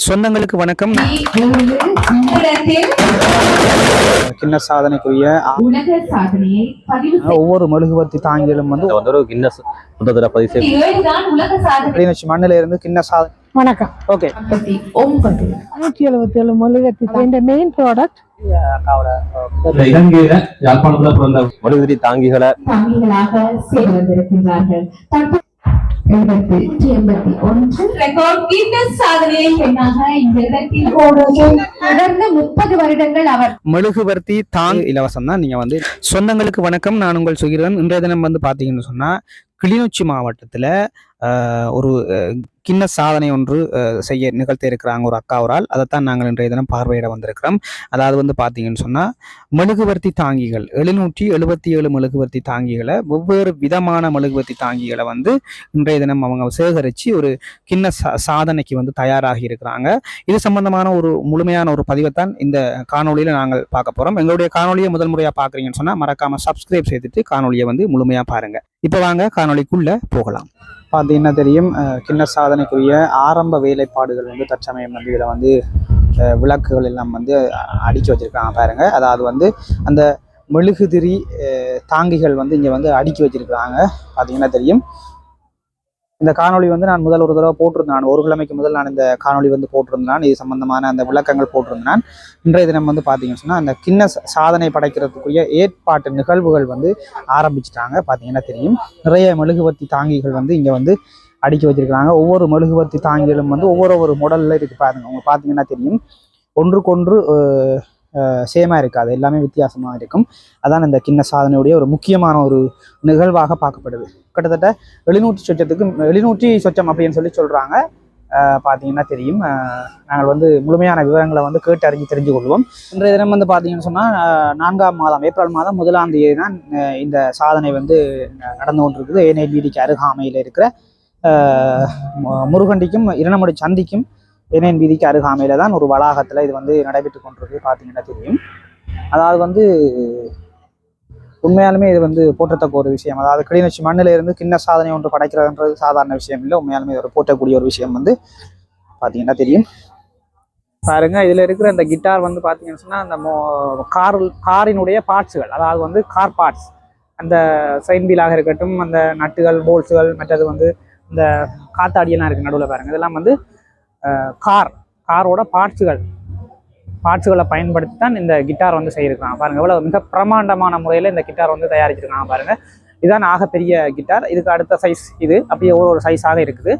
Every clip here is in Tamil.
சொந்தங்களுக்கு வணக்கம். கின்னஸ் சாதனைக்குரிய ஒவ்வொரு மெழுகுவர்த்தி தாங்கிகளும் வந்து ஒரு கின்னஸ் புத்தகத்துல பதிவு செய்து மண்ணில இருந்து கின்னஸ் சாதனை. வணக்கம். ஓகே, 177 மெழுகுவர்த்தி மெயின் ப்ராடக்ட். இலங்கையில யாழ்ப்பாணத்துல பிறந்த மெழுகுவர்த்தி தாங்கிகளை மெழுகுவர்த்தி தாங் இலவசம் தான். நீங்க வந்து சொந்தங்களுக்கு வணக்கம், நான் உங்கள் சுகிரன். இன்றைய தினம் வந்து பாத்தீங்கன்னு சொன்னா கிளிநொச்சி மாவட்டத்துல ஒரு கின்னஸ் சாதனை ஒன்று செய்ய நிகழ்த்த இருக்கிறாங்க ஒரு அக்காவரால். அதைத்தான் நாங்கள் இன்றைய தினம் பார்வையிட வந்திருக்கிறோம். அதாவது வந்து பார்த்தீங்கன்னு சொன்னால் மெழுகுவர்த்தி தாங்கிகள் 777 மெழுகுவர்த்தி தாங்கிகளை, வெவ்வேறு விதமான மெழுகுவர்த்தி தாங்கிகளை வந்து இன்றைய தினம் அவங்க சேகரித்து ஒரு கின்னஸ் சாதனைக்கு வந்து தயாராகி இருக்கிறாங்க. இது சம்பந்தமான ஒரு முழுமையான ஒரு பதிவைத்தான் இந்த காணொலியில் நாங்கள் பார்க்க போகிறோம். எங்களுடைய காணொலியை முதல் முறையாக பார்க்குறீங்கன்னு சொன்னால் மறக்காமல் சப்ஸ்கிரைப் செய்துட்டு காணொலியை வந்து முழுமையாக பாருங்கள். இப்போ வாங்க காணொலிக்குள்ளே போகலாம். பார்த்தீங்கன்னா தெரியும், கின்னஸ் சாதனைக்குரிய ஆரம்ப வேலைப்பாடுகள் வந்து தற்சமயம் வந்து இதில் வந்து விளக்குகள் எல்லாம் வந்து அடுக்கி வச்சுருக்காங்க பாருங்க. அதாவது வந்து அந்த மெழுகுதிரி தாங்கிகள் வந்து இங்கே வந்து அடுக்கி வச்சிருக்கிறாங்க. பார்த்தீங்கன்னா தெரியும், இந்த காணொலி வந்து நான் முதல் ஒரு தடவை போட்டிருந்தேன். ஒரு கிழமைக்கு முதல் நான் இந்த காணொலி வந்து போட்டிருந்தேன். இது சம்பந்தமான அந்த விளக்கங்கள் போட்டிருந்தேன். இன்றைய தினம் வந்து பார்த்தீங்கன்னு சொன்னால் அந்த கின்னஸ் சாதனை படைக்கிறதுக்குரிய ஏற்பாட்டு நிகழ்வுகள் வந்து ஆரம்பிச்சிட்டாங்க. பார்த்தீங்கன்னா தெரியும், நிறைய மெழுகுவர்த்தி தாங்கிகள் வந்து இங்கே வந்து அடுக்கி வச்சிருக்கிறாங்க. ஒவ்வொரு மெழுகுவர்த்தி தாங்கிகளும் வந்து ஒவ்வொரு மாடலில் இருக்குது பாருங்க. அவங்க பார்த்தீங்கன்னா தெரியும், ஒன்றுக்கொன்று சேமாக இருக்காது, எல்லாமே வித்தியாசமாக இருக்கும். அதான் இந்த கின்னஸ் சாதனையுடைய ஒரு முக்கியமான ஒரு நிகழ்வாக பார்க்கப்படுது. கிட்டத்தட்ட 700 சொச்சம் அப்படின்னு சொல்லி சொல்கிறாங்க. பார்த்தீங்கன்னா தெரியும், நாங்கள் வந்து முழுமையான விவரங்களை வந்து கேட்டு அறிஞ்சு தெரிஞ்சு கொள்வோம். இன்றைய தினம் வந்து பார்த்தீங்கன்னு சொன்னால் 4ஆம் மாதம் ஏப்ரல் மாதம் 1ஆம் தேதி தான் இந்த சாதனை வந்து நடந்து கொண்டிருக்குது. ஏனைய வீதிக்கு அருகாமையில் இருக்கிற முருகண்டிக்கும் இரணமடி சந்திக்கும் ஏனையன் வீதிக்கு அருகாமையில தான் ஒரு வளாகத்தில் இது வந்து நடைபெற்று கொண்டிருக்கு. பார்த்தீங்கன்னா தெரியும், அதாவது வந்து உண்மையாலுமே இது வந்து போற்றத்தக்க ஒரு விஷயம். அதாவது கிளிநொச்சி மண்ணில இருந்து கின்னஸ் சாதனை ஒன்று படைக்கிறதுன்றது சாதாரண விஷயம் இல்லை. உண்மையாலுமே ஒரு போற்றக்கூடிய ஒரு விஷயம் வந்து பார்த்தீங்கன்னா தெரியும். பாருங்க, இதில் இருக்கிற இந்த கிட்டார் வந்து பார்த்தீங்கன்னு சொன்னால் அந்த காரினுடைய பார்ட்ஸுகள், அதாவது வந்து கார் பார்ட்ஸ், அந்த சைன் வீலாக இருக்கட்டும், அந்த நட்டுகள், போல்ஸுகள், மற்றது வந்து இந்த காத்தாடியெல்லாம் இருக்குது நடுவில் பாருங்கள். இதெல்லாம் வந்து காரோட பார்ட்ஸுகளை பயன்படுத்தி தான் இந்த கிட்டார் வந்து செய்யிருக்காங்க. பாருங்கள், எவ்வளோ மிக பிரமாண்டமான முறையில் இந்த கிட்டார் வந்து தயாரிச்சிருக்காங்க பாருங்கள். இதுதான் ஆகப்பெரிய கிட்டார். இதுக்கு அடுத்த சைஸ் இது, அப்படியே ஒரு சைஸாக இருக்குது.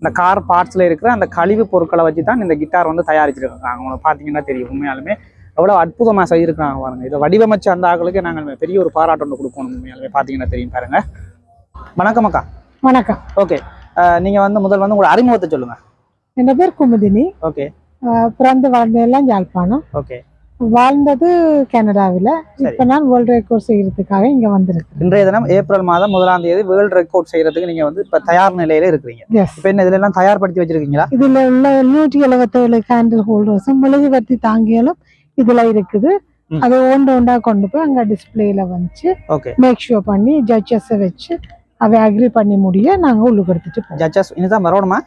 இந்த கார் பார்ட்ஸில் இருக்கிற அந்த கழிவு பொருட்களை வச்சு தான் இந்த கிட்டார் வந்து தயாரிச்சிருக்காங்க. உங்களுக்கு பார்த்தீங்கன்னா தெரியும், உண்மையாலுமே எவ்வளோ அற்புதமாக செய்திருக்காங்க பாருங்கள். இதை வடிவமைச்ச அந்த ஆக்களுக்கு நாங்கள் பெரிய ஒரு பாராட்டு ஒன்று கொடுக்கணும். உண்மையாலுமே பார்த்தீங்கன்னா தெரியும் பாருங்கள். வணக்கம் அக்கா. வணக்கம். ஓகே, நீங்கள் வந்து முதல் வந்து உங்களோட அறிமுகத்தை சொல்லுங்கள். என் பேர் குமுதினி. ஓகே. பிறந்து வளர்ந்ததெல்லாம் யாழ்ப்பாணம். ஓகே. வாழ்ந்தது கனடாவில். இப்போ நான் வேர்ல்டு ரெக்கார்ட் செய்யறதுக்காக இங்கே வந்திருக்கேன். இன்றைய தினம் ஏப்ரல் மாதம் 1ஆம் தேதி வேர்ல்டு ரெக்கார்ட் செய்யறதுக்கு நீங்கள் வந்து இப்போ தயார் நிலையில இருக்கிறீங்க. இப்போ என்ன இதுல எல்லாம் தயார்படுத்தி வச்சிருக்கீங்களா? இதில் உள்ள 177 கேண்டில் ஹோல்டர்ஸும் மெழுகுவர்த்தி தாங்கிகளும் இதில் இருக்குது. அதை ஒன்றா கொண்டு போய் அங்கே டிஸ்பிளேல வச்சு மேக் ஷூர் பண்ணி ஜட்ஜஸை வச்சு அவை அக்ரி பண்ணி முடிய நாங்க உள்ளுக்கு எடுத்துட்டு போவோம். ஜட்ஜஸ் இனிதான் வரணுமா?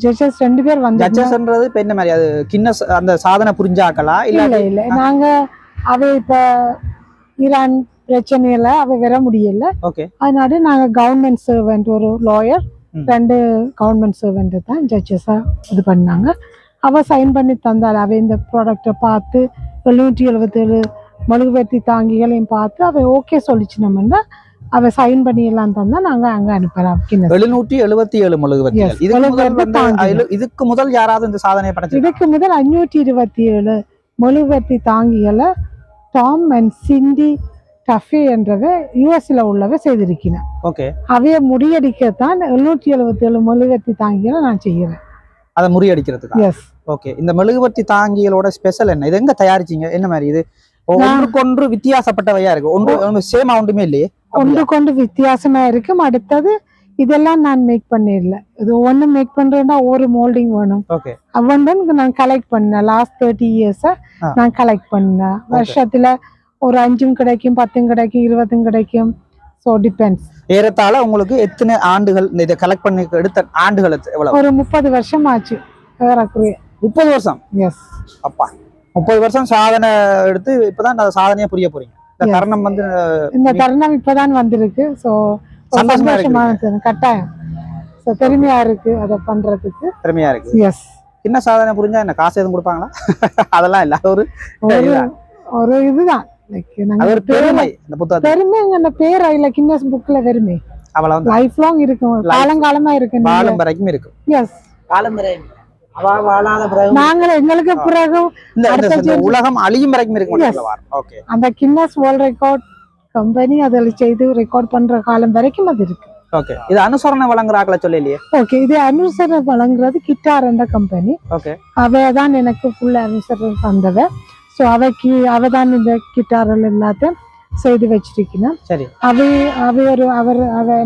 ஜட்ஜஸ் 2 பேர் வந்து. ஜட்ஜஸ்ன்றது இப்ப என்ன மாதிரி, அது கின்னஸ் அந்த சாதனை புரிஞ்சாக்கலா? இல்ல நாங்க அவை இப்ப ஈரான் பிரச்சனையில அவை வர முடியல. ஓகே. அதனால நாங்க கவர்மெண்ட் சர்வெண்ட், ஒரு லாயர், 2 கவர்மெண்ட் சர்வெண்ட் தான் ஜட்ஜஸா இது பண்ணாங்க. அவ சைன் பண்ணி தந்தாள். அவை இந்த ப்ராடக்டை பார்த்து 777 மெழுகுவர்த்தி தாங்கிகளையும் பார்த்து அவை ஓகே சொல்லிச்சுனோம்னா அவ சைன் பண்ணி எல்லாம் தந்தா நாங்க அங்க அனுப்பலாம். 777 மெழுகுவர்த்திகள். இதுக்கு முதல் யாராவது இந்த சாதனையை படைச்சு? இதுக்கு முதல் 527 மெழுகுவர்த்தி தாங்கிகளை டாம் அண்ட் சிண்டி டஃபே என்றவ யூஎஸ்ல உள்ளவ செய்திருக்கிறேன். ஓகே. அவைய முறியடிக்கத்தான் 777 மெழுகுவர்த்தி தாங்கிகளை நான் செய்யறேன். அதை முறியடிக்கிறதுக்கு? எஸ். ஓகே. இந்த மெழுகுவர்த்தி தாங்கிகளோட ஸ்பெஷல் என்ன? இது எங்க தயாரிச்சீங்க? என்ன மாதிரி இது? ஒன்றுக்கொன்று வித்தியாசப்பட்டவையா இருக்கு. ஒன்று சேமா ஒன்றுமே இல்லையே. ஒன்றுக்கொண்டு வித்தியாசமா இருக்கும். அடுத்தது இதெல்லாம் நான் மேக் பண்ணிடல. இது ஒன்று மேக் பண்றேன்னா ஒரு மோல்டிங் வேணும். அவன் நான் கலெக்ட் பண்ணேன். லாஸ்ட் 30 இயர்ஸா நான் கலெக்ட் பண்ணேன். வருஷத்துல ஒரு 5 கிடைக்கும், 10 கிடைக்கும், 20 கிடைக்கும். So depends. ஏறத்தாழ உங்களுக்கு எத்தனை ஆண்டுகள் இந்த இதை கலெக்ட் பண்ணி எடுத்த ஆண்டுகள் எவ்வளவு? ஒரு 30 வருஷம் ஆச்சு ஏறக்குறைய. 30 வருஷம்? எஸ். அப்பா, 30 வருஷம் சாதனை எடுத்து இப்பதான் அந்த சாதனையை புரிய போறீங்க. இந்த தருணம் வந்து இந்த தருணம் இப்பதான் வந்திருக்கு. ஸோ சந்தோஷமா கட்டாயம். ஸோ பெருமையா இருக்கு அதை பண்றதுக்கு. பெருமையா இருக்கு. எஸ். என்ன சாதனை புரிஞ்சா என்ன காசு எதுவும் கொடுப்பாங்களா? அதெல்லாம் இல்ல, ஒரு இதுதான் பெருமை. இந்த புத்தகம் பெருமைங்க பேர் இல்ல, கின்னஸ் புக்ல பெருமை அவ்வளவு லைஃப் லாங் இருக்கும், காலங்காலமா இருக்கு, காலம் வரைக்கும் இருக்கும். எஸ். காலம் வரைக்கும் நாங்கள் எங்களுக்கு பிறகு உலகம் அழியும் வரைக்கும் இருக்கு. அந்த கின்னஸ் வேர்ல்ட் ரெக்கார்ட் கம்பெனி அதில் செய்து ரெக்கார்ட் பண்ற காலம் வரைக்கும் அது இருக்கு. ஓகே, இது அனுசரணை வழங்குற ஆக்களை சொல்லலையே. ஓகே, இது அனுசரணை வழங்குறது கிட்டார் என்ற கம்பெனி. ஓகே, அவதான் எனக்கு ஃபுல் அனுசரணை தந்தவ. ஸோ அவதான் இந்த கிட்டார்கள் எல்லாத்தையும் செய்து வச்சிருக்கணும். சரி. அவ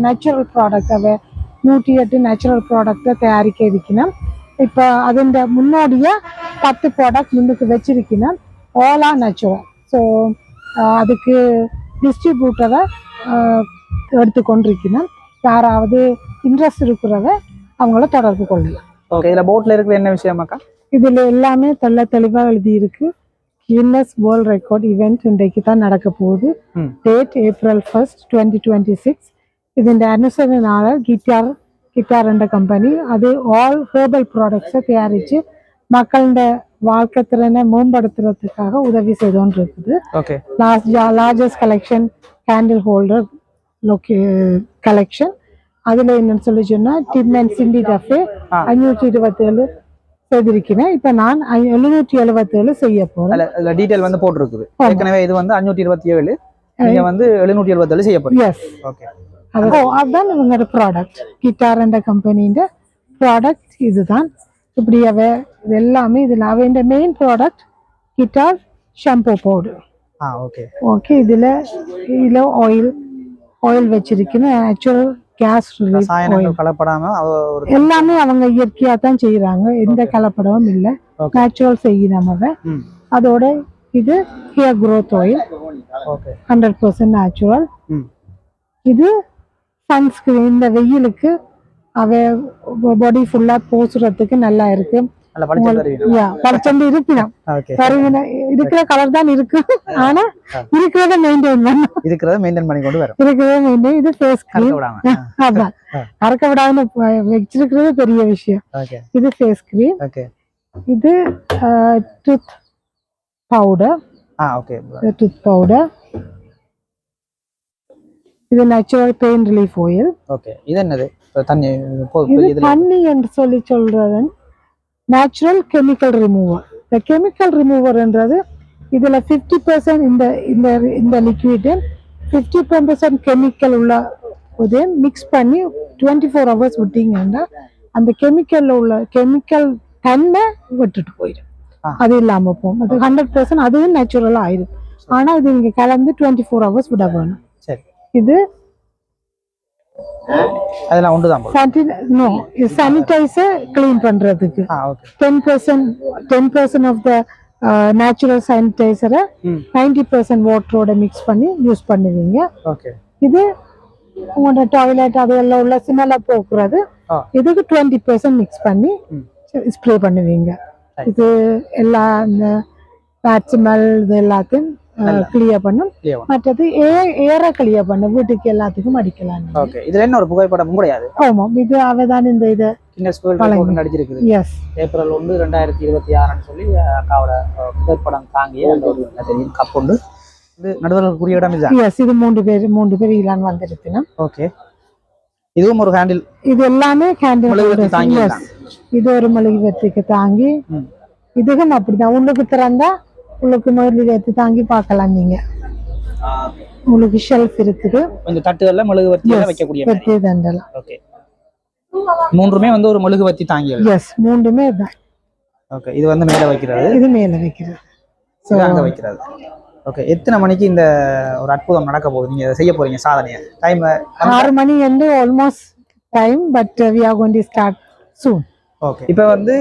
நேச்சுரல் ப்ராடக்ட், அவ 108 நேச்சுரல் ப்ராடக்டை தயாரிக்க இருக்கணும். இப்போ அதுண்ட முன்னோடிய 10 ப்ராடக்ட் முன்னுக்கு வச்சிருக்கணும். All R natural. ஸோ அதுக்கு டிஸ்ட்ரிபியூட்டரை எடுத்துக்கொண்டிருக்கணும். யாராவது இன்ட்ரெஸ்ட் இருக்கிறத அவங்கள தொடர்பு கொள்ளலாம். ஓகே, இதில் போர்டில் இருக்கிற என்ன விஷயமாக்கா? இதில் எல்லாமே தெளிவாக எழுதி இருக்கு. கின்னஸ் வேர்ல்ட் ரெக்கார்ட் ஈவெண்ட் இன்றைக்கு தான் நடக்க போகுது. Date April 1st, 2026. ഇതിൻ്റെ അനുസരണ கிட்டார் என்ற கம்பெனி அது ஆல் ஹெர்பல் ப்ராடக்ட்ஸை தயாரித்து மக்களுடைய வாழ்க்கை திறனை மேம்படுத்துறதுக்காக உதவி செய்தோன்னு இருக்குது. Okay, largest collection candle holder collection. அதில் என்னன்னு சொல்லி சொன்னால் டிம் அண்ட் சிண்டி டஃபே 527 செய்திருக்கிறேன். இப்போ நான் 777 செய்ய போறேன். டீடைல் வந்து போட்டிருக்குது ஏற்கனவே. இது வந்து 527, நீங்க வந்து 777 செய்ய போறீங்க. எஸ். ஓகே, அதுதான் இவங்களோட ப்ராடக்ட். கிட்டார் என்ற கம்பெனியோட ப்ராடக்ட் இதுதான். இப்படி இது எல்லாமே இதில் அவன் main product guitar shampoo powder. Okay okay, இதில் ஆயில் வச்சிருக்கணும். நேச்சுரல் கேஸ் ரிலீஃப் ஆயில் கலப்படாம எல்லாமே அவங்க இயற்கையா தான் செய்யறாங்க. எந்த கலப்படமும் இல்லை, நேச்சுரல் செய்யணும் அவ. அதோட இது ஹேர் க்ரோத் ஆயில் 100% நேச்சுரல். இது சன்ஸ்கிரீன், இந்த வெயிலுக்கு அவ பாடி ஃபுல்லா போசுறதுக்கு நல்லா இருக்கு. பச்சந்து இருக்கணும், இருக்கிற கலர் தான் இருக்கு. ஆனா இருக்கிறத மெயின்டைன் பண்ணி கொண்டு வரும். இருக்கிறத மெயின்டைன். இது ஃபேஸ் கிரீம். அதான் அறக்க விடாம வச்சிருக்கிறது பெரிய விஷயம். இது ஃபேஸ் கிரீம். இது டூத் பவுடர். Tooth powder. இது natural pain relief oil. Okay, இது என்னது? தண்ணி. இது தண்ணி என்று சொல்றது நேச்சுரல் கெமிக்கல் ரிமூவர். இந்த கெமிக்கல் ரிமூவர்ன்றது இதுல 50% இந்த லிக்விட் 50% கெமிக்கல் உள்ள இது மிக்ஸ் பண்ணி 24 hours விட்டீங்கன்னா அந்த கெமிக்கல்ல உள்ள கெமிக்கல் தன்மை விட்டுட்டு போயிடும். அது இல்லாம போகும். அது 100% அதுவும் நேச்சுரலா ஆயிடும். ஆனா இது இங்க கலந்து 24 hours விட வேணும். இது அதெல்லாம் ஒன்றுதான். சானிடைசர் கிளீன் பண்றதுக்கு 10% ஆஃப் த நேச்சுரல் சானிடைசரை 90% வாட்டரோட மிக்ஸ் பண்ணி யூஸ் பண்ணுவீங்க. இது உங்களோட டாய்லெட் அதெல்லாம் உள்ள ஸ்மெல்ல போக்குறது. இதுக்கு 20% மிக்ஸ் பண்ணி ஸ்ப்ரே பண்ணுவீங்க. இது எல்லா இந்த பேட் ஸ்மெல் இது எல்லாத்தையும் கிளியர் பண்ணும். மற்றது ஏற கிளியர் பண்ணும். வீட்டுக்கு எல்லாத்துக்கும் அடிக்கலாம். ஓகே, இதுல என்ன ஒரு புகைப்படம் கிடையாது? ஆமாம், இது அவதான் இந்த இதை கின்னஸ் வேர்ல்ட் ரெக்கார்ட் நடிச்சிருக்குது. எஸ். April 1, 2026 சொல்லி அக்காவோட புகைப்படம் தாங்கிய அந்த ஒரு கப் உண்டு. இது நடுவர்களுக்குரிய இடம் இதுதான். எஸ், இது மூன்று பேர் இலான் வந்திருக்கணும். ஓகே, இதுவும் ஒரு ஹேண்டில். இது எல்லாமே ஹேண்டில் தாங்கி. இது ஒரு மெழுகுவர்த்திக்கு தாங்கி. இதுவும் அப்படிதான். உள்ளுக்கு திறந்தா உங்களுக்கு மெழுகுவர்த்தி தாங்கி பார்க்கலாம். நீங்க உங்களுக்கு ஷெல்ஃப் இருக்குது. இந்த தட்டுகள்ல மெழுகுவர்த்தி வைக்கக்கூடிய தண்டலாம். ஓகே, மூன்றுமே வந்து ஒரு மெழுகுவர்த்தி தாங்கி. எஸ், மூன்றுமே தான். ஓகே, இது வந்து மேல வைக்கிறது. இது மேல வைக்கிறது. அங்க வைக்கிறது. ஓகே, எத்தனை மணிக்கு இந்த ஒரு அற்புதம் நடக்க போகுது? நீங்க செய்ய போறீங்க சாதனையை? டைம் 6 மணி வந்து almost time, but we are going to start soon. Okay. இப்போ வந்து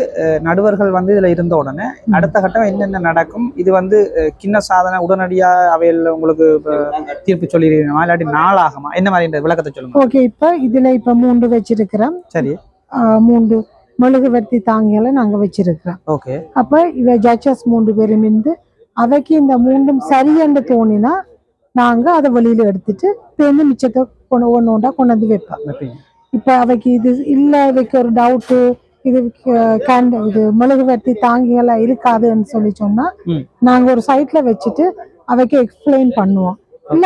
நடுவர்கள் வந்து இதுல இருந்த உடனே அடுத்த கட்டம் என்னென்ன நடக்கும்? இது வந்து கிண்ண சாதனை உடனடியா அவையில் உங்களுக்கு தீர்ப்பு சொல்லிடுவீங்களா இல்லாட்டி நாளாகுமா? என்ன மாதிரி விளக்கத்தை சொல்லுங்க. ஓகே, இப்ப இதுல இப்ப 3 வச்சிருக்கிறோம். சரி. 3 மெழுகுவர்த்தி தாங்கிகளை நாங்க வச்சிருக்கிறோம். ஓகே. அப்ப இவ ஜட்ஜஸ் 3 பேரும் இருந்து அவைக்கு இந்த 3ம் சரியென்று தோணினா நாங்க அதை வெளியில எடுத்துட்டு பேருந்து மிச்சத்தை ஒன்னொண்டா கொண்டு வந்து வைப்போம். இப்ப அவைக்கு இது இல்ல, இவைக்கு ஒரு டவுட்டு, இது இது மெழுகுவர்த்தி தாங்கிகளா இருக்காதுன்னு சொல்லி சொன்னா நாங்க ஒரு சைட்ல வச்சுட்டு அவைக்கு எக்ஸ்பிளைன் பண்ணுவோம். இல்ல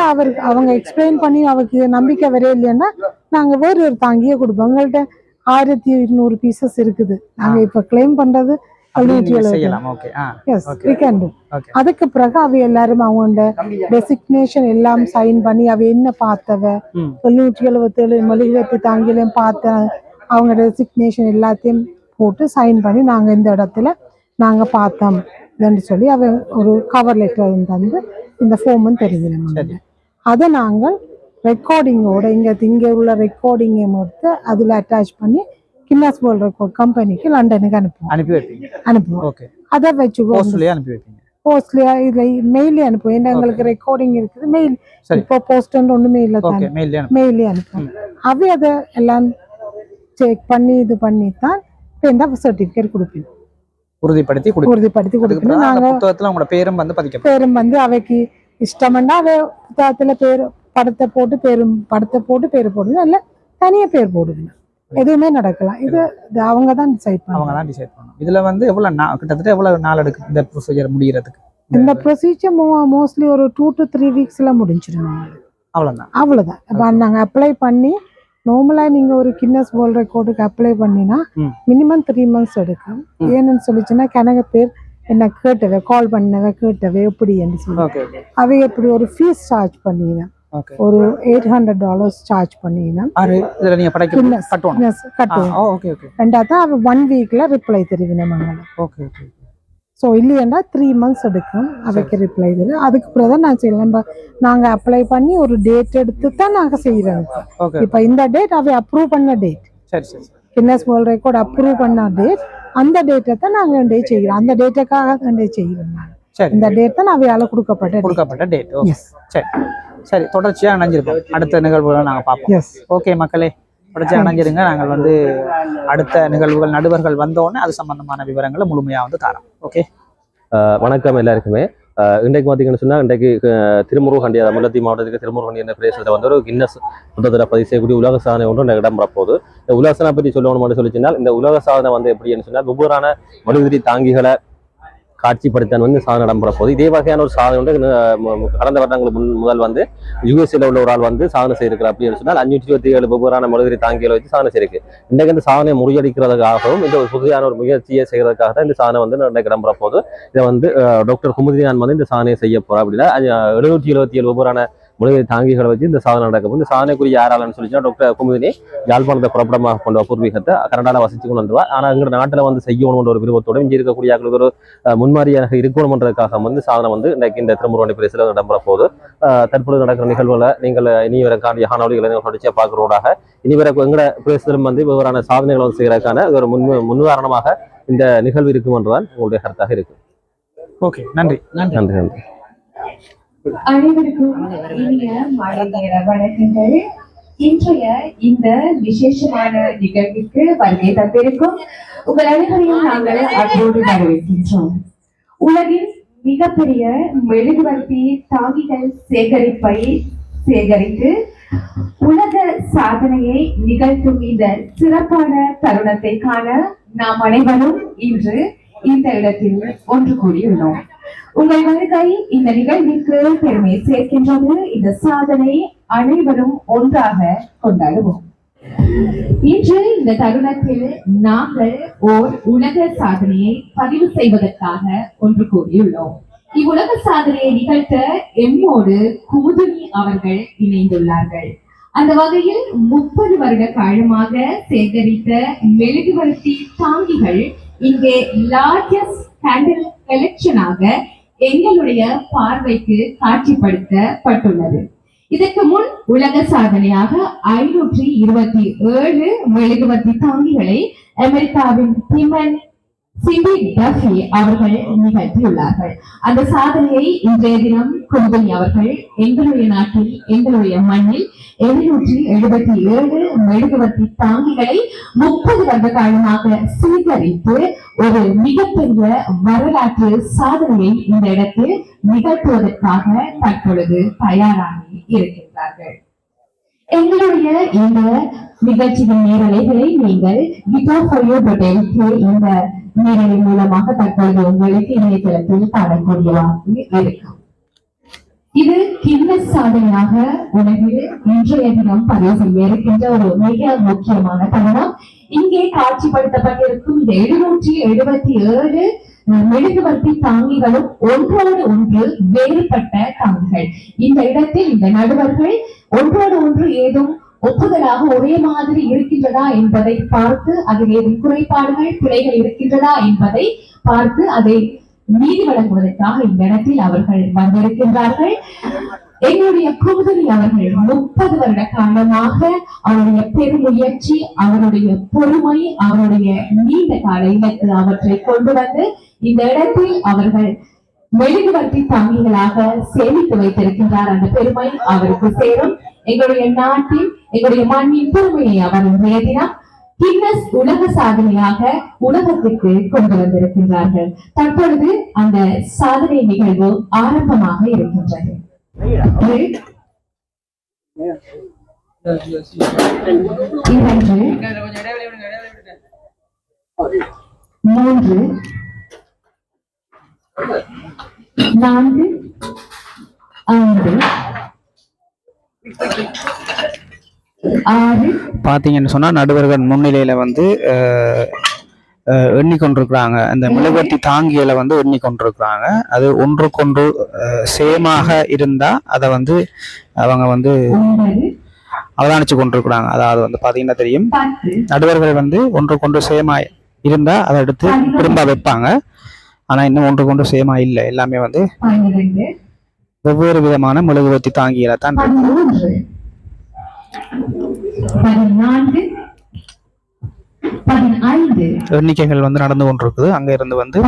அவங்க எக்ஸ்பிளைன் பண்ணி அவருக்கு நம்பிக்கை வரே இல்லைன்னா நாங்க வேறு ஒரு தாங்கியே கொடுப்போம். எங்கள்கிட்ட 1200 பீசஸ் இருக்குது. நாங்க இப்ப கிளைம் பண்றது 770. அதுக்கு பிறகு அவ எல்லாரும் அவங்களோட டெசிக்னேஷன் எல்லாம் சைன் பண்ணி அவ என்ன பார்த்தவ 777 மெழுகுவர்த்தி தாங்கிலையும் பார்த்த அவங்க ரெசிக்னேஷன் எல்லாத்தையும் போட்டு சைன் பண்ணி நாங்க இந்த இடத்துல நாங்க பார்த்தோம் சொல்லி அவ ஒரு கவர் லெட்டர் தந்து இந்த ஃபார்ம் தெரிவிக்கணும். அதை நாங்கள் ரெக்கார்டிங்கோட இங்க உள்ள ரெக்கார்டிங்கையும் எடுத்து அதுல அட்டாச் பண்ணி கின்னஸ் வேர்ல்ட் ரெக்கார்ட் கம்பெனிக்கு லண்டனுக்கு அனுப்புவோம். அதை வச்சு போஸ்ட்லயா இல்ல மெயிலே அனுப்புவோம். ஏன்னா எங்களுக்கு ரெக்கார்டிங் இருக்குது. மெயில் இப்போ போஸ்ட் ஒண்ணுமே இல்லை, மெயிலே அனுப்புவோம். அவை அதை எல்லாம் செக் பண்ணி இது பண்ணித்தான் இந்த சர்டிபிகேட் கொடுப்போம். உறுதிப்படுத்தி கொடுக்கணும். நாங்க புத்தகத்துல உங்களோட பேரும் வந்து அவைக்கு இஷ்டம்னா அவ புத்தகத்துல பேர் படத்தை போட்டு பேர் போடுது, இல்ல தனியா பேர் போடுது. எதுவுமே நடக்கலாம். இது அவங்க தான் டிசைட் பண்ணுவாங்க. இதுல வந்து கிட்டத்தட்ட எவ்வளவு நாள் எடுக்கும் இந்த ப்ரொசீஜர் முடியறதுக்கு? இந்த ப்ரொசீஜர் மோஸ்ட்லி ஒரு 2 to 3 வீக்ஸ்ல முடிஞ்சிடும். அவ்வளவுதான். அப்ப நாங்க அப்ளை பண்ணி நார்மலா நீங்க ஒரு கின்னஸ் வேர்ல்ட் ரெக்கார்டுக்கு அப்ளை பண்ணினா மினிமம் 3 months எடுக்கும். ஏன்னு சொல்லிச்சுன்னா கணக்கு பேர் என்ன கேட்டவே கால் பண்ணவே கேட்டவே எப்படி என்று சொல்லி அவை எப்படி ஒரு ஃபீஸ் சார்ஜ் பண்ணினேன். ஒரு $800 சார்ஜ் பண்ணினேன். ரெண்டாவது அவ 1 வீக்ல ரிப்ளை தெரிவினேன். ஸோ இல்லையா 3 months எடுக்கும் அவைக்கு ரிப்ளை தரு. அதுக்கு பிறகு தான் நான் செய்யலாம். நாங்க அப்ளை பண்ணி ஒரு டேட் எடுத்து தான் நாங்க செய்யறோம். இப்ப இந்த டேட் அவை அப்ரூவ் பண்ண date, Guinness world record approve பண்ண டேட், அந்த டேட்டை தான் நாங்க செய்யறோம். அந்த டேட்டுக்காக செய்யறோம். இந்த டேட் தான் அவையால கொடுக்கப்பட்ட டேட். சரி, தொடர்ச்சியா இணைஞ்சிருக்கோம். அடுத்த நிகழ்வுகளை நாங்க பார்ப்போம். ஓகே மக்களே, தொடர்ச்சியா இணைஞ்சிருங்க. நாங்கள் வந்து அடுத்த நிகழ்வுகள் நடுவர்கள் வந்தோடனே அது சம்பந்தமான விவரங்களை முழுமையா வந்து தரோம். ஓகே, வணக்கம் எல்லாருக்குமே. இன்றைக்கு பார்த்தீங்கன்னு சொன்னால் இன்றைக்கு திருமுருகண்டி, முல்லைத்தீவு மாவட்டத்துக்கு திருமுருகண்டி என்ற பிரதேசத்தில் வந்து ஒரு கின்னஸ் புத்தகத்தில் பதிவு செய்யக்கூடிய உலக சாதனை ஒன்று இடம்பெற போகுது. இந்த உலக சாதனை பற்றி சொல்லணும்னு சொல்லிச்சுனால், இந்த உலக சாதனை வந்து எப்படின்னு சொன்னால் வெவ்வேறான மெழுகுவர்த்தி தாங்கிகளை காட்சிப்படுத்த வந்து சாதனை இடம்பெற போகுது. இதே வகையான ஒரு சாதனை வந்து கடந்த வருடங்களுக்கு முதல் வந்து யுஎஸ்ஏல உள்ள ஒரு ஆள் வந்து சாதனை செய்திருக்கிறார். அப்படின்னு சொன்னால் 527 வெவ்வேறான மெழுகுவர்த்தி தாங்கிகளை வச்சு சாதனை செய்யிருக்கு. இன்றைக்கு இந்த சாதனையை முறியடிக்கிறதுக்காகவும் இந்த ஒரு புதியான ஒரு முயற்சியை செய்யறதுக்காக தான் இந்த சாதனை வந்து இன்றைக்கு இடம்பெற போகுது. இதை வந்து டாக்டர் குமுதியான் வந்து இந்த சாதனையை செய்ய போறா. அப்படின்னா 777 வெவ்வேறான மெழுகுவர்த்தி தாங்கிகளை வச்சு இந்த சாதனை நடக்கும். இந்த சாதனைக்குரிய யாராலன்னு சொல்லிச்சுன்னா டாக்டர் குமுதினி யாழ்ப்பாணத்தை புறப்படமாக கொண்ட பூர்வீகத்தை கனடால வசிச்சு கொண்டு வந்துருவா. ஆனால் எங்க நாட்டில் வந்து செய்யணும்ன்ற ஒரு விருப்பத்தோடு இங்கே இருக்கக்கூடிய ஒரு முன்மாதிரியாக இருக்கணும்ன்றதுக்காக வந்து சாதனை வந்து இன்றைக்கு இந்த திருமுருகண்டி பிரதேசத்தில் இடம்பெற போகுது. தற்பொழுது நடக்கிற நிகழ்வுகளை நீங்கள் இனி வர காணொலிகளை தொடர்ச்சியாக பார்க்கிறோடாக இனி வர எங்கட பிரதேசத்திலும் வந்து வெவ்வேறான சாதனைகளை வந்து செய்யறதுக்கான ஒரு முன்னுதாரணமாக இந்த நிகழ்வு இருக்கும் என்றுதான் உங்களுடைய கருத்தாக இருக்கு. ஓகே, நன்றி. அனைவருக்கும் இனிய மாலை நேர வணக்கங்கள். இன்றைய இந்த விசேஷமான நிகழ்விற்கு வருகை தந்திருக்கும் உங்கள் அனைவரையும் நாங்கள் அன்போடு வரவேற்கின்றோம். உலகின் மிகப்பெரிய மெழுகுவர்த்தி தாங்கிகள் சேகரித்து உலக சாதனையை நிகழ்த்தும் இந்த சிறப்பான தருணத்தை காண நாம் அனைவரும் இன்று இந்த இடத்தில் ஒன்று கூடியுள்ளோம். உங்கள் வருகை இந்த நிகழ்விற்கு பெருமை சேர்க்கின்றது. இந்த சாதனை அனைவரும் ஒன்றாக கொண்டாடுவோம். இன்று இந்த தருணத்தில் நாங்கள் ஓர் உலக சாதனையை பதிவு செய்வதற்காக ஒன்று கூடியுள்ளோம். இவ்வுலக சாதனையை நிகழ்த்த எம்மோடு குமுதினி அவர்கள் இணைந்துள்ளார்கள். அந்த வகையில் 30 வருட காலமாக சேகரித்த மெழுகுவர்த்தி தாங்கிகள் இங்கே லார்ஜஸ்ட் கேண்டில் கலெக்ஷனாக எங்களுடைய பார்வைக்கு காட்சிப்படுத்தப்பட்டுள்ளது. இதற்கு முன் உலக சாதனையாக 527 மெழுகுவர்த்தி தாங்கிகளை அமெரிக்காவின் டிமன் சிண்டி டஃபி அவர்கள் நிகழ்த்தியுள்ளார்கள். அந்த சாதனையை இன்றைய தினம் குமுதலி அவர்கள் எங்களுடைய நாட்டில் எங்களுடைய மண்ணில் 777 மெழுகுவர்த்தி தாங்கிகளை 30 வருட காலமாக சுவீகரித்து ஒரு மிகப்பெரிய வரலாற்று சாதனையை இந்த இடத்தில் நிகழ்த்துவதற்காக தற்பொழுது தயாராகி இருக்கின்றார்கள். எங்களுடைய இந்த நிகழ்ச்சியின் நேரலைகளை நீங்கள் இந்த நேரலை மூலமாக தற்போது உங்களுக்கு இணையதளத்தில் காணக்கூடியதாக இருக்கும். இது கின்னஸ் சாதனையாக உலகில் இன்றைய தினம் பதிவு செய்ய இருக்கின்ற ஒரு மிக முக்கியமான தருணம். இங்கே காட்சிப்படுத்தப்பட்டிருக்கும் இந்த 777 மெழுகுவர்த்தி தாங்கிகளும் ஒன்றோடு ஒன்று வேறுபட்ட தாங்கிகள். இந்த இடத்தில் இந்த நடுவர்கள் ஒன்றோடு ஒன்று ஏதும் ஒப்புதலாக ஒரே மாதிரி இருக்கின்றதா என்பதை பார்த்து அதில் ஏதும் குறைபாடுகள் பிழைகள் இருக்கின்றதா என்பதை பார்த்து அதை நீதி வழங்குவதற்காக இந்த இடத்தில் அவர்கள் வந்திருக்கின்றார்கள். எங்களுடைய குமுதலி அவர்கள் 30 வருட காலமாக அவருடைய பெருமுயற்சி, அவருடைய பொறுமை, அவருடைய நீண்ட கால இலக்கு அவற்றை கொண்டு வந்து இந்த இடத்தில் அவர்கள் மெழுகுவர்த்தி தாங்கிகளாக சேமித்து வைத்திருக்கின்றார். அந்த பெருமை அவருக்கு சேரும். எங்களுடைய நாட்டில் எங்களுடைய மண்ணின் பெருமையை அவர் இன்றைய தினம் கின்னஸ் உலக சாதனையாக உலகத்திற்கு கொண்டு வந்திருக்கின்றார்கள். தற்பொழுது அந்த சாதனை நிகழ்வு ஆரம்பமாக இருக்கின்றது. 2 3 4 5 6 பாத்தீங்கன்னு சொன்னா நடுவர்கள் முன்னிலையில வந்து எண்ணிக்கொண்டிருக்கிறாங்க. அந்த மெழுகுவர்த்தி தாங்கிகளை வந்து எண்ணிக்கொண்டிருக்கிறாங்க. அது ஒன்றுக்கொன்று சேமாக இருந்தா அதை வந்து அவங்க வந்து அவதானிச்சு கொண்டிருக்கிறாங்க. அதாவது வந்து பாத்தீங்கன்னா தெரியும், நடுவர்கள் வந்து ஒன்றுக்கொன்று சேமா இருந்தா அதை எடுத்து திரும்ப வைப்பாங்க. ஆனா இன்னும் ஒன்றுக்கொன்று சேமா இல்லை. எல்லாமே வந்து வெவ்வேறு விதமான மெழுகுவர்த்தி தாங்கிகளை தான் இருக்கு. 14 15 எண்ணிக்கைகள் வந்து நடந்து கொண்டிருக்குது. அங்க இருந்து வந்து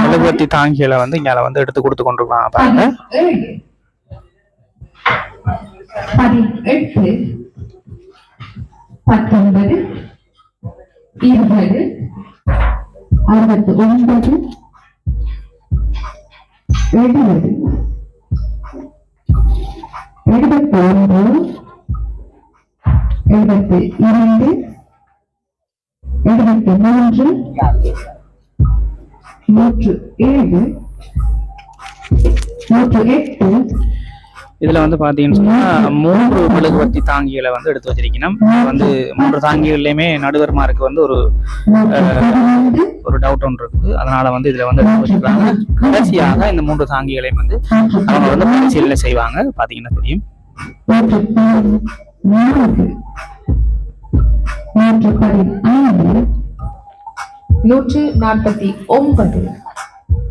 மெழுகுவர்த்தி தாங்கிகளை வந்து இங்க வந்து எடுத்து கொடுத்து கொண்டிருக்காங்க பாருங்க. 18 19 20 69 70 71 72 73 107 108. இதுல வந்து பாத்தீங்கன்னு சொன்னா 3 மெழுகுவர்த்தி தாங்கிகளை வந்து எடுத்து வச்சிருக்கணும். வந்து 3 தாங்கிகள்லயுமே நடுவர்மாருக்கு வந்து ஒரு டவுட் ஒன்று இருக்குது. அதனால வந்து இதுல வந்து எடுத்து வச்சிருக்காங்க. கடைசியாக இந்த 3 தாங்கிகளையும் வந்து அவங்க வந்து பரிசீலனை செய்வாங்க. பாத்தீங்கன்னா தெரியும். 149.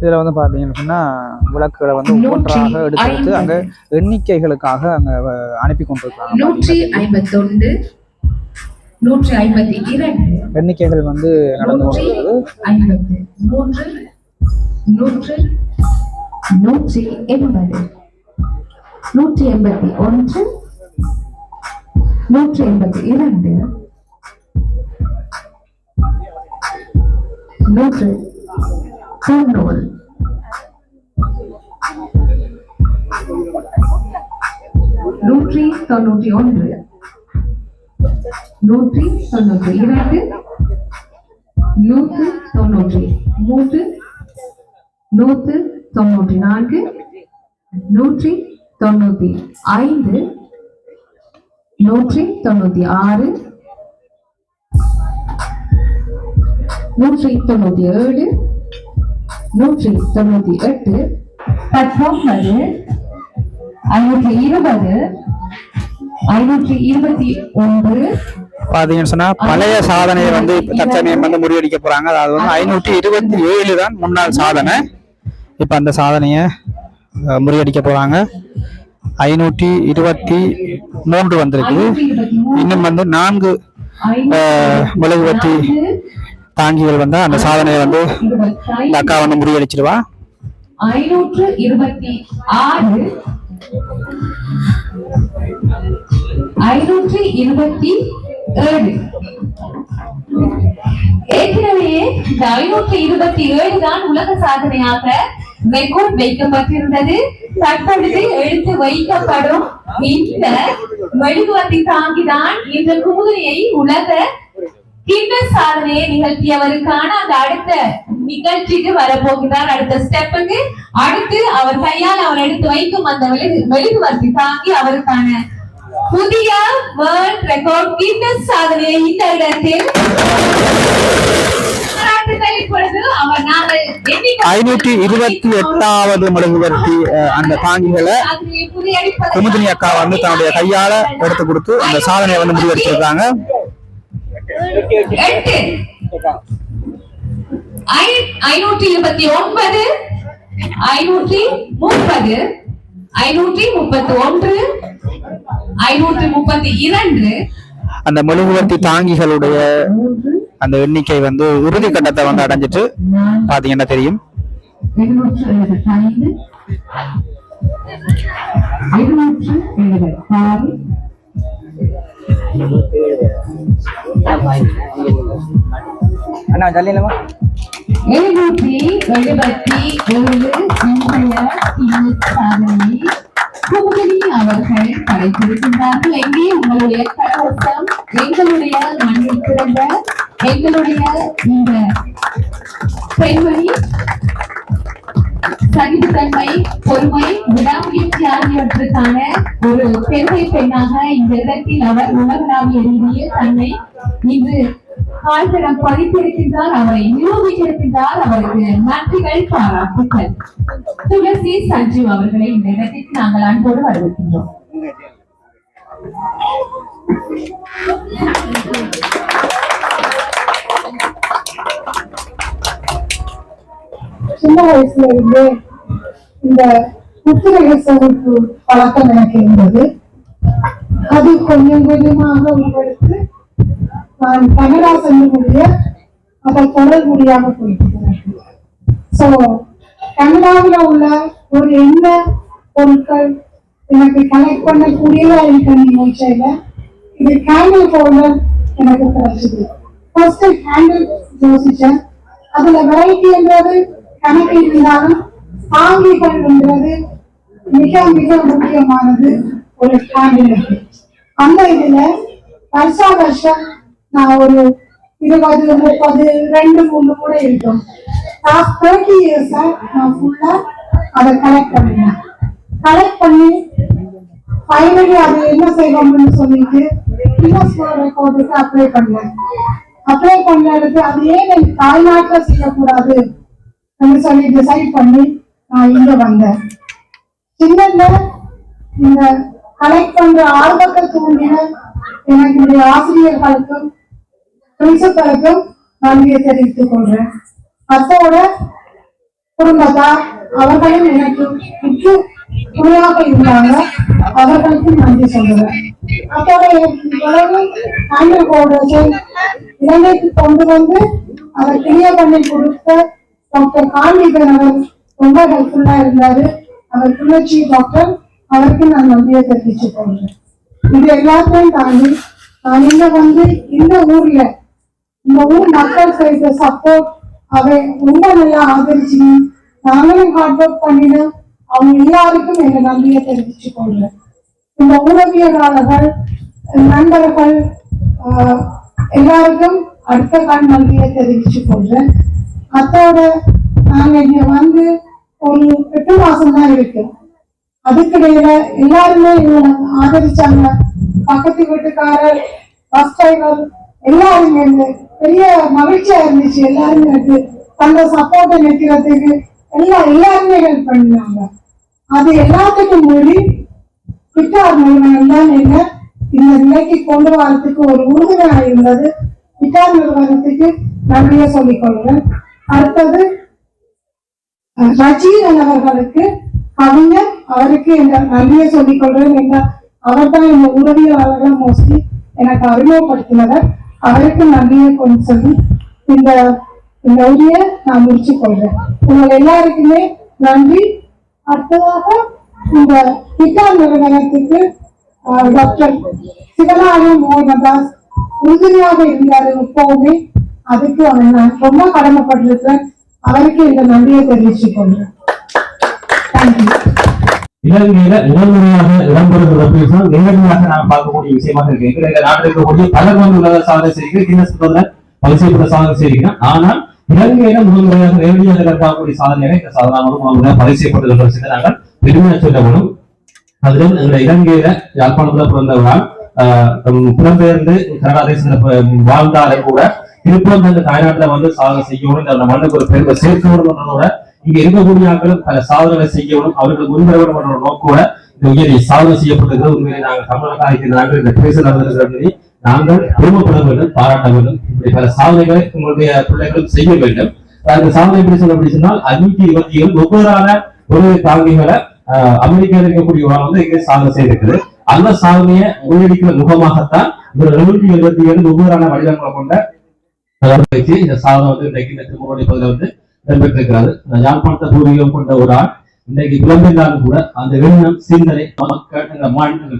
இதுல வந்து பாத்தீங்கன்னு சொன்னா விளக்குகளை வந்து ஒவ்வொன்றாக எடுத்து அங்க எண்ணிக்கைகளுக்காக அங்க அனுப்பி கொண்டிருக்காங்க. 151 152 எண்ணிக்கைகள் வந்து நடந்து கொண்டிருக்கிறது. 153 100 180 181 182 190 191 192 193 194 195 196 197 198 520 521. பாத்தீங்கன்னு சொன்னா பழைய சாதனையை வந்து தற்சமயம் வந்து முறியடிக்க போறாங்க. அதாவது வந்து 527 தான் முன்னாள் சாதனை. இப்ப அந்த சாதனையை முறியடிக்க போறாங்க. 523 வந்திருக்கு. இன்னும் வந்து 4 மெழுகுவர்த்தி தாங்கிகள் வந்தா அந்த சாதனையை வந்து இந்த அக்கா வந்து முறியடிச்சிருவா. 526 527 ஏற்கனவே இந்த 527 தான் உலக சாதனையாக ரெக்கார்ட் வைக்கப்பட்டிருந்தது. தற்பொழுது எடுத்து வைக்கப்படும் இந்த மெழுகுவர்த்தி தாங்கிதான் இந்த குமுதினியை உலக கின்னஸ் சாதனையை நிகழ்த்தியவருக்கான அந்த அடுத்த நிகழ்ச்சிக்கு வரப்போகிறார். அடுத்த ஸ்டெப்புக்கு அடுத்து அவர் கையால் அவர் எடுத்து வைக்கும் அந்த மெழுகுவர்த்தி தாங்கி அவருக்கான புதிய வேர்ல்ட் ரெக்கார்ட் கின்னஸ் சாதனையை இந்த இடத்தில் 528வது மெழுகுவர்த்தி அந்த தாங்கிகளை குமுதினி அக்கா வந்து தன்னுடைய கையால எடுத்து கொடுத்து அந்த சாதனையை வந்து முறியடிச்சிருக்காங்க. 529 530 531 532 அந்த மெழுகுவர்த்தி தாங்கிகளுடைய அந்த எண்ணிக்கை வந்து இறுதி கட்டத்தை வந்து அடைஞ்சிட்டு பாத்தீங்கன்னா தெரியும். 576 அண்ணா ஜல்லிலமா 777 குமுதினி அவர்கள் படைத்திருக்கின்றார்கள். எங்கே உங்களுடைய கரவசம், எங்களுடைய மண்ணில் பிறந்த எங்களுடைய இந்த பெண்மணி சகிப்புத்தன்மை, பொறுமை, விடாமுயற்சி ஆகியவற்றுக்கான ஒரு பெருமை பெண்ணாக இந்த இடத்தில் அவர் உலகளாவிய ரீதியில் தன்னை இன்று கால்தடம் பதித்திருக்கின்றார். அவரை நிரூபித்திருக்கின்றார். அவருக்கு நன்றிகள், பாராட்டுகள். துளசி சஞ்சீவ் அவர்களை இந்த இடத்திற்கு நாங்கள் அன்போடு வரவேற்கின்றோம். சின்ன வயசுல இருந்து இந்த முத்திரைகள் சேமிப்பு பழக்கம் எனக்கு இருந்தது. அது கொஞ்சம் கொஞ்சமாக உங்களுக்கு நான் கனடா செல்ல முடிய அதை தொடர் முடியாம போயிட்டு. ஸோ கனடாவில் உள்ள ஒரு எண்ண பொருட்கள் எனக்கு கலெக்ட் பண்ணக்கூடியதா இருக்க நிகழ்ச்சியில இது கேண்டில் ஹோல்டர் எனக்கு கிடைச்சது. ஃபர்ஸ்ட் கேண்டில் யோசிச்சேன். அதுல வெரைட்டின்றது கணக்கு இருந்தாலும் தாங்கிகள்ன்றது மிக மிக முக்கியமானது ஒரு கேண்டிலுக்கு. அந்த இதுல வருஷா வருஷம் நான் ஒரு 20, 30, 2, 3 கூட இருக்கும். 30 years நான் ஃபுல்லா அதை கலெக்ட் பண்ணினேன். கலெக்ட் பண்ணி ஃபைனலி அது என்ன செய்வோம்னு சொல்லிட்டு கின்னஸ் வேர்ல்ட் ரெக்கார்டுக்கு அப்ளை பண்ணேன். அப்ளை பண்ணதுக்கு அது ஏன் எனக்கு தாய்நாட்டில் செய்யக்கூடாது சொல்லி டிசைட் பண்ணி நான் இங்க வந்தேன். சின்னல இந்த கலெக்ட் பண்ற ஆர்வத்தை தூண்டின எனக்கு என்னுடைய ஆசிரியர்களுக்கும் பிரின்சிபலுக்கும் நன்றியை தெரிவித்துக் கொள்றேன். அத்தோட குடும்பத்தார் அவர்களும் எனக்கு மிக துணையாக இருந்தாங்க. அவர்களுக்கும் நன்றி சொல்றேன். அத்தோட ஹேண்டில் ஹோல்டர்ஸ் இலங்கைக்கு கொண்டு வந்து அதை கிளியர் பண்ணி கொடுத்த டாக்டர் காந்திகன் அவர் ரொம்ப ஹெல்ப்ஃபுல்லா இருந்தாரு. அவர் புரட்சி டாக்டர், அவருக்கு நான் நன்றியை தெரிவிச்சுக் கொள்றேன். இது எல்லாத்தையும் தாண்டி நான் இங்க வந்து இந்த ஊர்ல இந்த ஊர் மக்கள் செய்த சப்போர்ட் அவை ரொம்ப நல்லா ஆதரிச்சு நாங்களும் ஹார்ட் ஒர்க் பண்ணின அவங்க எல்லாருக்கும் எங்க நன்றியை தெரிவிச்சுக் கொள்றேன். இந்த உளவியலாளர்கள், நண்பர்கள் எல்லாருக்கும் அடுத்த கால் நன்றியை தெரிவிச்சுக் கொள்றேன். அத்தோட நாங்க இங்க வந்து ஒரு 8 மாசம் தான் இருக்கு. அதுக்கிடையில எல்லாருமே எங்களை ஆதரிச்சாங்க. பக்கத்து வீட்டுக்காரர், பஸ் டிரைவர் எல்லாருமே பெரிய மகிழ்ச்சியா இருந்துச்சு. எல்லாருமே எனக்கு தந்த சப்போர்ட்டை நிற்கிறதுக்கு எல்லாருமே ஹெல்ப் பண்ணினாங்க. அது எல்லாத்துக்கும் மீறி கிட்டார் நிறுவனம் தான் என்ன இந்த நிலைக்கு கொண்டு வரதுக்கு ஒரு உறுதுணையா இருந்தது. கிட்டார் நிறுவனத்துக்கு நன்றியை சொல்லிக் கொள்கிறேன். அடுத்தது ரஜீவன் அவர்களுக்கு, கவிஞர், அவருக்கு என்ற நன்றியை சொல்லிக் கொள்கிறேன். என்ற அவர் தான் இந்த உதவியாளர்கள் மோஸ்ட்லி எனக்கு அறிமுகப்படுத்தினவர். அவருக்கு நன்றியை கொண்டு சொல்லி இந்த இந்த உரையை நான் முடிச்சு கொள்றேன். உங்கள் எல்லாருக்குமே நன்றி. அடுத்ததாக இந்த கிட்டா நிறுவனத்துக்கு டாக்டர் சிவநாத மோகனதாஸ் உறுதுணையாக இருந்தார் எப்பவுமே. அதுக்கு அவர் நான் ரொம்ப கடமைப்பட்டிருக்கேன். அவருக்கு இந்த நன்றியை தெரிவிச்சுக் கொள்றேன். தேங்க்யூ. இலங்கையில முதன்முறையாக இடம்பெறுகிற பேசும் நேரடியாக நாம் பார்க்கக்கூடிய விஷயமாக இருக்கு. எங்க நாட்டில் இருக்கக்கூடிய பல உலக சாதனை செய்திகள் கின்னஸ் புத்தகத்துல பதிவு செய்யப்பட்ட சாதனை செய்திகள். ஆனால் இலங்கையில முதன்முறையாக நேரடியாக பார்க்கக்கூடிய சாதனையாக இந்த சாதனை பதிவு செய்யப்பட்டிருக்கிற விஷயத்தை நாங்கள் பெருமையாக சொல்ல வேணும். அதிலும் எங்களுடைய இலங்கையில யாழ்ப்பாணத்துல பிறந்தவரால் புலம்பெயர்ந்து கனடா தேசத்துல வாழ்ந்தாலும் கூட திருப்பம் அந்த தாய்நாட்டுல வந்து சாதனை செய்யணும், இந்த மண்ணுக்கு ஒரு பெருமை சேர்க்கணும் என்றதோட இங்க இருக்கக்கூடிய ஆட்களும் பல சாதனை செய்யணும், அவர்கள் முன்வரணும் என்ற நோக்கோட இந்த உயரிய சாதனை செய்யப்பட்டிருக்கிறது. உண்மையை நாங்கள் தமிழக நாங்கள் இந்த பேச நடந்திருக்கிறது நாங்கள் பெருமைப்பட வேண்டும், பாராட்ட வேண்டும். இப்படி பல சாதனைகளை உங்களுடைய பிள்ளைகளும் செய்ய வேண்டும். அந்த சாதனை எப்படி சொல்ல அப்படி சொன்னால் 527 ஒவ்வொருவரான ஒரு தாங்கிகளை அமெரிக்காவில் இருக்கக்கூடிய வந்து இங்கே சாதனை செய்திருக்குது. அந்த சாதனையை முன்னெடுக்கிற முகமாகத்தான் இந்த 777 ஒவ்வொருவரான வடிவங்களை கொண்ட வச்சு இந்த சாதனை வந்து இன்றைக்கு இந்த திருமுறை பகுதியில் வந்து இடம்பெற்றிருக்கிறது. யாழ்ப்பாணத்தை பூர்வீகம் கொண்ட ஒரு ஆள் இன்றைக்கு புலம்பெயர்ந்தாலும் கூட அந்த எண்ணம் சிந்தனை மக்கள்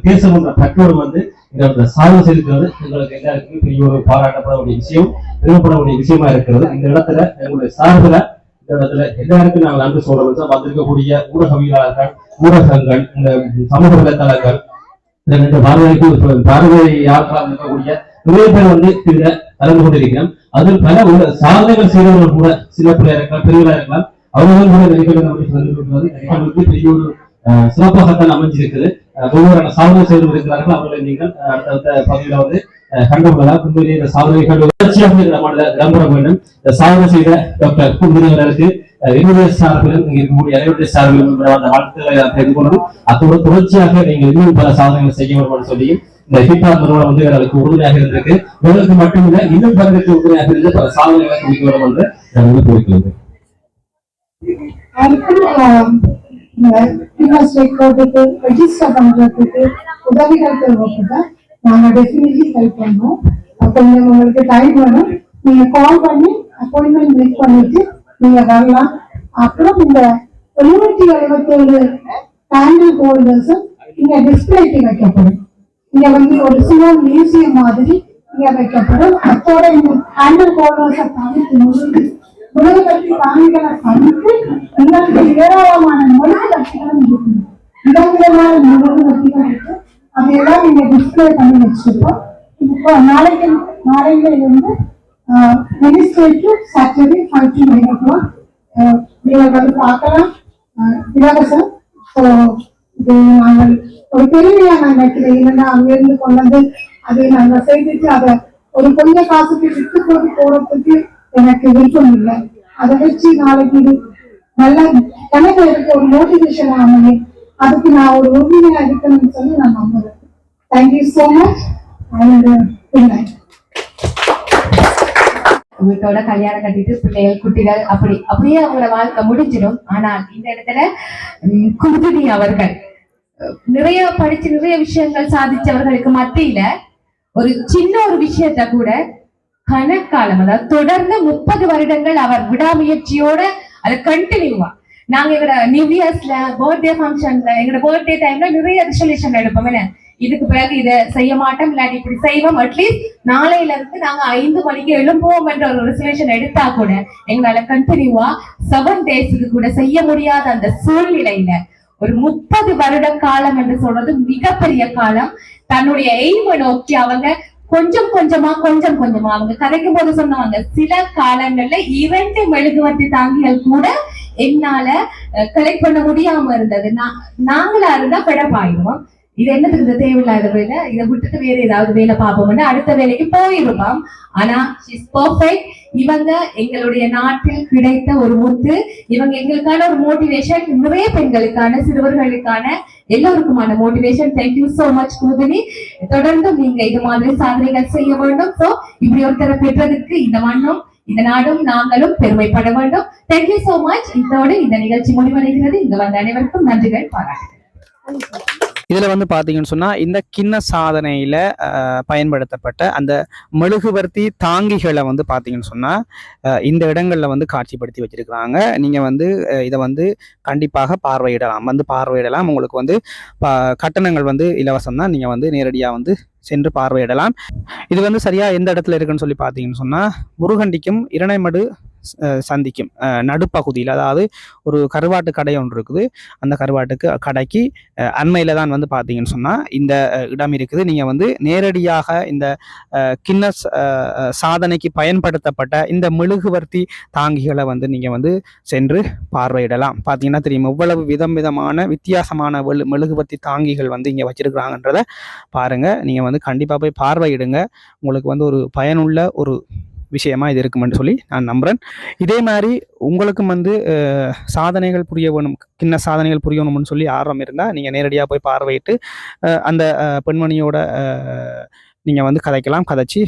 தேசம் என்ற பெற்றோர் வந்து இந்த சாதனை செய்திருக்கிறது. எங்களுக்கு எல்லாருக்குமே பெரிய ஒரு பாராட்டப்படக்கூடிய விஷயம், பெருமைப்படக்கூடிய விஷயமா இருக்கிறது. இந்த இடத்துல எங்களுடைய சார்பில் இந்த இடத்துல எல்லாருக்கும் நாங்கள் நன்றி சொல்றோம். வந்திருக்கக்கூடிய ஊடகவியலாளர்கள், ஊடகங்கள், இந்த சமூக வலைத்தளங்கள், இந்த பார்வை யாருக்கெல்லாம் இருக்கக்கூடிய நிறைய பேர் வந்து இதுல கலந்து கொண்டிருக்கிறோம். அதில் பல சாதனைகள் செய்தவர்கள் கூட சில பிள்ளையா இருக்கலாம், பெரியவர்களா இருக்கலாம், அவர்கள் கூட நிகழ்வுக்கு பெரிய ஒரு சிறப்பாகத்தான் அமைஞ்சிருக்குது. ஒவ்வொரு சாதனை செய்து இருக்கிறார்கள். அவர்களை நீங்கள் அடுத்த பகுதியில வந்து கண்டுகொள்ளலாம். உண்மையிலே இந்த சாதனைகள் தொடர்ச்சியாக இடம்பெற வேண்டும். இந்த சாதனை செய்த டாக்டர் குமுதவர்களுக்கு என்னுடைய சார்பிலும் இங்க இருக்கக்கூடிய அனைவருடைய சார்பிலும் அந்த வாழ்த்துக்களை தெரிந்து கொள்ளும். அதோடு தொடர்ச்சியாக நீங்கள் இன்னும் பல சாதனைகள் செய்ய வேண்டும் என்று சொல்லி இந்த ஹிப்ஹா நிறுவனம் வந்து எங்களுக்கு உறுதுணையாக இருந்திருக்கு. இவர்களுக்கு மட்டுமில்லை, இன்னும் பலருக்கு உறுதுணையாக இருந்து பல சாதனைகளை குவிக்க வேண்டும் என்று நாங்கள் கோரிக்கிறது. ரெஜிஸ்டர் பண்றதுக்கு உதவிகள் தேவைப்பட்டா நாங்க டெஃபினெட்லி ஹெல்ப் பண்ணுவோம். கொஞ்சம் உங்களுக்கு டைம் வேணும், நீங்க கால் பண்ணி அப்பாயின்மெண்ட் மேக் பண்ணிட்டு நீங்க வரலாம். அப்புறம் இந்த 777 பேனல் ஹோல்டர்ஸ் இங்க டிஸ்பிளேக்கு வைக்கப்படும். இங்க வந்து ஒரு சின்ன மியூசியம் மாதிரி இங்க வைக்கப்படும். அதோட இந்த பேனல் ஹோல்டர்ஸை தவிர்த்து உலகத்தி காணிகளை தவிர்த்து உங்களுக்கு ஏராளமான மொழிகு கட்சிகளும் இருக்கு. விதவிதமான மொழிகு கட்சிகள் இருக்கு. அதையெல்லாம் நீங்க டிஸ்பிளே பண்ணி வச்சிருக்கோம். இப்போ நாளையில இருந்து Wednesday to Saturday 5 to 9 o'clock நீங்கள் வந்து பார்க்கலாம், இலவசம். ஸோ இது நாங்கள் ஒரு பெருமையா நான் நினைக்கிறேன். இல்லைன்னா அங்கிருந்து கொண்டு வந்து அதை நாங்கள் செய்துட்டு அதை ஒரு கொஞ்சம் காசுக்கு விட்டு போட்டு போறதுக்கு எனக்கு விருப்பம் இல்லை. அதை வச்சு நாளைக்கு நல்ல எனக்கு எனக்கு ஒரு மோட்டிவேஷன் ஆகணும். அதுக்கு நான் ஒரு உறுதியா இருக்கணும்னு சொல்லி நான் நம்புறேன். Thank you so much and good night. வீட்டோட கல்யாணம் கட்டிட்டு பிள்ளைகள் குட்டிகள் அப்படியே அவங்களோட வாழ்க்கை முடிஞ்சிடும். ஆனால் இந்த இடத்துல குமுதினி அவர்கள் நிறைய படிச்சு நிறைய விஷயங்கள் சாதிச்சவர்களுக்கு மத்தியில ஒரு சின்ன ஒரு விஷயத்த கூட கணக்காலம், அதாவது தொடர்ந்து 30 வருடங்கள் அவர் விடாமுயற்சியோட அதை கண்டினியூவா நாங்க எங்களோட நியூ இயர்ஸ்ல பர்த்டே ஃபங்க்ஷன்ல எங்களோட பர்த்டே டைம்ல நிறைய ரெசல்யூஷன் எடுப்போம். என்ன இதுக்கு பிறகு இதை செய்ய மாட்டோம், இல்லாட்டி இப்படி செய்வோம், அட்லீஸ்ட் நாளையில இருந்து நாங்க 5 மணிக்கு எழும்புவோம் என்ற ஒரு ரெசல்யூஷன் எடுத்தா கூட எங்களால கண்டினியூவா 7 daysக்கு கூட செய்ய முடியாத அந்த சூழ்நிலையில ஒரு 30 வருட காலம் என்று சொல்றது மிகப்பெரிய காலம். தன்னுடைய எய்மை நோக்கி அவங்க கொஞ்சம் கொஞ்சமா அவங்க கதைக்கும் போது சொன்னவங்க சில காலங்கள்ல 2 மெழுகுவர்த்தி தாங்கிகள் கூட என்னால கலெக்ட் பண்ண முடியாம இருந்தது. நாங்களா இருந்தா பெடப்பாயிடுவோம். இது என்னதுக்கு இந்த தேவையில்லாத வேலை, இதை விட்டுட்டு வேற ஏதாவது வேலை பார்ப்போம்னு அடுத்த வேலைக்கு போயிருப்போம். ஆனா ஷீஸ் பெர்ஃபெக்ட். இவங்க எங்களுடைய நாட்டில் கிடைத்த ஒரு முத்து. இவங்க எங்களுக்கான ஒரு மோட்டிவேஷன், நிறைய பெண்களுக்கான, சிறுவர்களுக்கான, எல்லோருக்குமான motivation. Thank you so much Kumudini. தொடர்ந்து நீங்க இது மாதிரி சாதனைகள் செய்ய வேண்டும். சோ இப்படி ஒருத்தரை பெற்றதுக்கு இந்த மண்ணும் இந்த நாடும் நாங்களும் பெருமைப்பட வேண்டும். Thank you so much. இதோடு இந்த நிகழ்ச்சி முடிவடைகிறது. இங்க வந்த அனைவருக்கும் நன்றிகள், பாராட்டுகள். இதுல வந்து பாத்தீங்கன்னு சொன்னா இந்த கிண்ண சாதனையில பயன்படுத்தப்பட்ட அந்த மெழுகுவர்த்தி தாங்கிகளை வந்து பாத்தீங்கன்னு சொன்னா இந்த இடங்கள்ல வந்து காட்சிப்படுத்தி வச்சிருக்கிறாங்க. நீங்க வந்து இதை வந்து கண்டிப்பாக பார்வையிடலாம். உங்களுக்கு வந்து கட்டணங்கள் வந்து இலவசம் தான். நீங்க வந்து நேரடியா வந்து சென்று பார்வையிடலாம். இது வந்து சரியா எந்த இடத்துல இருக்குன்னு சொல்லி பார்த்தீங்கன்னு சொன்னா முருகண்டிக்கும் இரணைமடு சந்திக்கும் நடுப்பகுதியில், அதாவது ஒரு கருவாட்டு கடை ஒன்று இருக்குது. அந்த கருவாட்டுக்கு கடைக்கு அண்மையில தான் வந்து பார்த்தீங்கன்னு சொன்னா இந்த இடம் இருக்குது. நீங்க வந்து நேரடியாக இந்த கின்னஸ் சாதனைக்கு பயன்படுத்தப்பட்ட இந்த மெழுகுவர்த்தி தாங்கிகளை வந்து நீங்க வந்து சென்று பார்வையிடலாம். பார்த்தீங்கன்னா தெரியும் எவ்வளவு விதமான வித்தியாசமான மெழுகுவர்த்தி தாங்கிகள் வந்து இங்கே வச்சிருக்கிறாங்கன்றத பாருங்க. நீங்க வந்து கண்டிப்பாக போய் பார்வையிடுங்க. உங்களுக்கு வந்து ஒரு பயனுள்ள ஒரு விஷயமா இது இருக்குமென்று சொல்லி நான் நம்புறேன். இதே மாதிரி உங்களுக்கும் வந்து சாதனைகள் புரிய வேணும், கிண்ண சாதனைகள் புரியணும்னு சொல்லி ஆர்வம் இருந்தால் நீங்கள் நேரடியாக போய் பார்வையிட்டு அந்த பெண்மணியோட நீங்கள் வந்து கதைச்சு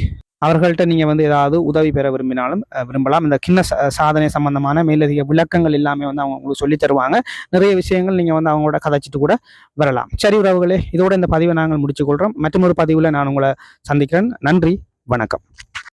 அவர்கள்ட்ட நீங்கள் வந்து ஏதாவது உதவி பெற விரும்பலாம். இந்த கிண்ண சாதனை சம்பந்தமான மேலதிக விளக்கங்கள் எல்லாமே வந்து அவங்க உங்களுக்கு சொல்லி தருவாங்க. நிறைய விஷயங்கள் நீங்கள் வந்து அவங்களோட கதைச்சிட்டு கூட வரலாம். சரி உறவுகளே, இதோட இந்த பதிவை நாங்கள் முடிச்சுக்கொள்கிறோம். மற்றொரு பதிவில் நான் உங்களை சந்திக்கிறேன். நன்றி, வணக்கம்.